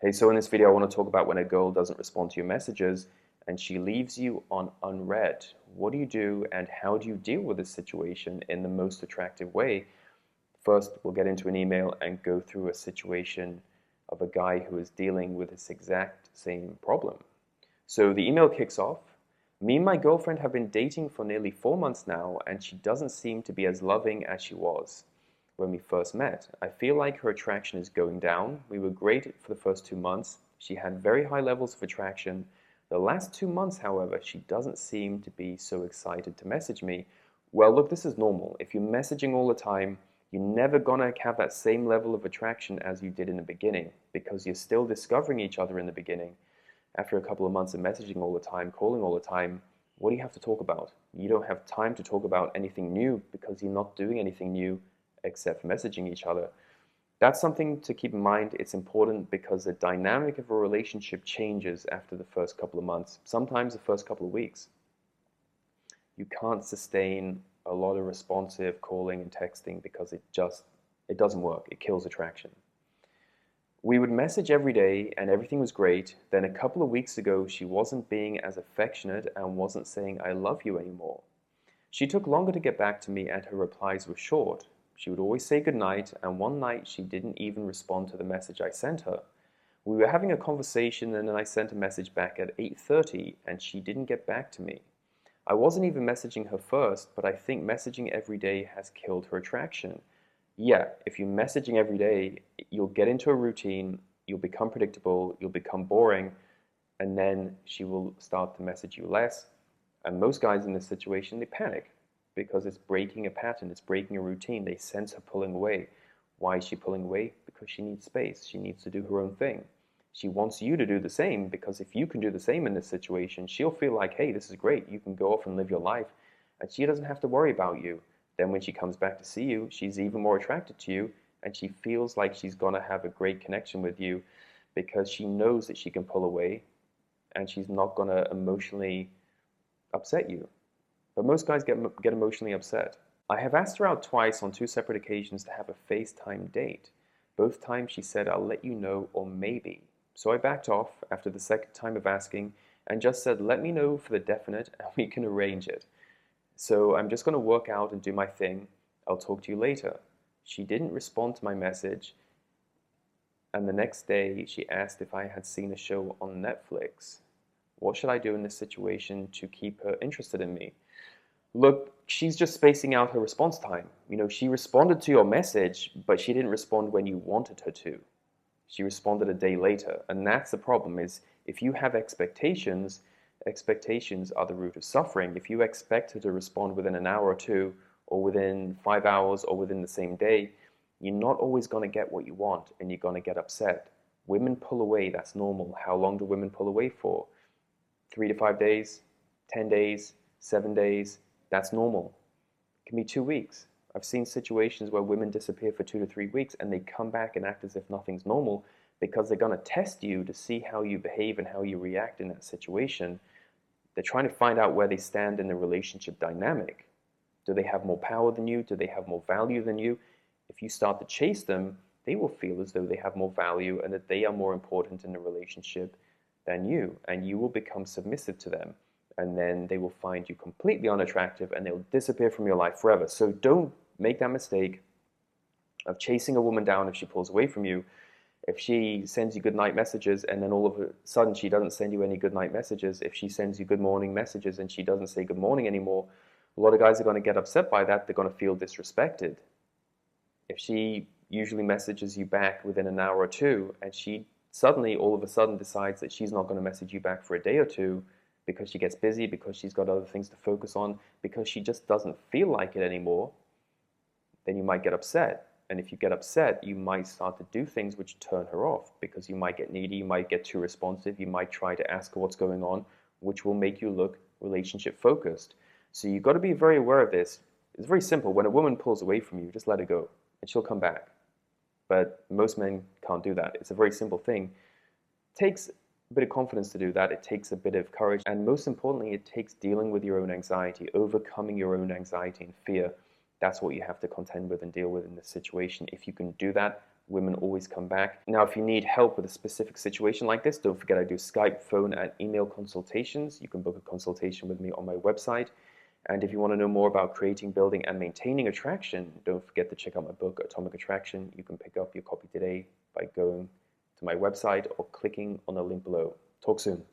Hey, so in this video, I want to talk about when a girl doesn't respond to your messages and she leaves you on unread. What do you do and how do you deal with this situation in the most attractive way? First, we'll get into an email and go through a situation of a guy who is dealing with this exact same problem. So the email kicks off. Me and my girlfriend have been dating for nearly 4 months now, and she doesn't seem to be as loving as she was when we first met. I feel like her attraction is going down. We were great for the first 2 months. She had very high levels of attraction. The last 2 months, however, she doesn't seem to be so excited to message me. Well, look, this is normal. If you're messaging all the time, you're never gonna have that same level of attraction as you did in the beginning because you're still discovering each other in the beginning. After a couple of months of messaging all the time, calling all the time, what do you have to talk about? You don't have time to talk about anything new because you're not doing anything new except messaging each other. That's something to keep in mind. It's important because the dynamic of a relationship changes after the first couple of months, sometimes the first couple of weeks. You can't sustain a lot of responsive calling and texting because it doesn't work. It kills attraction. We would message every day and everything was great. Then a couple of weeks ago, she wasn't being as affectionate and wasn't saying I love you anymore. She took longer to get back to me and her replies were short. She would always say goodnight, and one night she didn't even respond to the message I sent her. We were having a conversation and then I sent a message back at 8:30 and she didn't get back to me. I wasn't even messaging her first, but I think messaging every day has killed her attraction. Yeah, if you're messaging every day, you'll get into a routine, you'll become predictable, you'll become boring, and then she will start to message you less. And most guys in this situation, they panic because it's breaking a pattern, it's breaking a routine. They sense her pulling away. Why is she pulling away? Because she needs space. She needs to do her own thing. She wants you to do the same because if you can do the same in this situation, she'll feel like, hey, this is great. You can go off and live your life, and she doesn't have to worry about you. Then when she comes back to see you, she's even more attracted to you, and she feels like she's going to have a great connection with you because she knows that she can pull away, and she's not going to emotionally upset you. But most guys get emotionally upset. I have asked her out twice on 2 separate occasions to have a FaceTime date. Both times she said, I'll let you know or maybe. So I backed off after the second time of asking and just said, let me know for the definite and we can arrange it. So I'm just going to work out and do my thing. I'll talk to you later. She didn't respond to my message. And the next day she asked if I had seen a show on Netflix. What should I do in this situation to keep her interested in me? Look, she's just spacing out her response time. You know, she responded to your message, but she didn't respond when you wanted her to. She responded a day later. And that's the problem is if you have expectations, expectations are the root of suffering. If you expect her to respond within an hour or two, or within 5 hours, or within the same day, you're not always going to get what you want, and you're going to get upset. Women pull away. That's normal. How long do women pull away for? 3 to 5 days, 10 days, 7 days. That's normal. It can be 2 weeks. I've seen situations where women disappear for 2 to 3 weeks and they come back and act as if nothing's normal because they're going to test you to see how you behave and how you react in that situation. They're trying to find out where they stand in the relationship dynamic. Do they have more power than you? Do they have more value than you? If you start to chase them, they will feel as though they have more value and that they are more important in the relationship than you, and you will become submissive to them. And then they will find you completely unattractive and they'll disappear from your life forever. So don't make that mistake of chasing a woman down if she pulls away from you. If she sends you good night messages and then all of a sudden she doesn't send you any good night messages, if she sends you good morning messages and she doesn't say good morning anymore, a lot of guys are going to get upset by that. They're going to feel disrespected. If she usually messages you back within an hour or two and she suddenly all of a sudden decides that she's not going to message you back for a day or two, because she gets busy, because she's got other things to focus on, because she just doesn't feel like it anymore, then you might get upset. And if you get upset, you might start to do things which turn her off, because you might get needy, you might get too responsive, you might try to ask her what's going on, which will make you look relationship focused. So you've got to be very aware of this. It's very simple. When a woman pulls away from you, just let her go, and she'll come back. But most men can't do that. It's a very simple thing. It takes a bit of confidence to do that. It takes a bit of courage, and most importantly, it takes dealing with your own anxiety, overcoming your own anxiety and fear. That's what you have to contend with and deal with in this situation. If you can do that, Women always come back. Now, if you need help with a specific situation like this, don't forget I do Skype, phone, and email consultations. You can book a consultation with me on my website. And if you want to know more about creating, building, and maintaining attraction, don't forget to check out my book, Atomic Attraction. You can pick up your copy today by going to my website or clicking on the link below. Talk soon.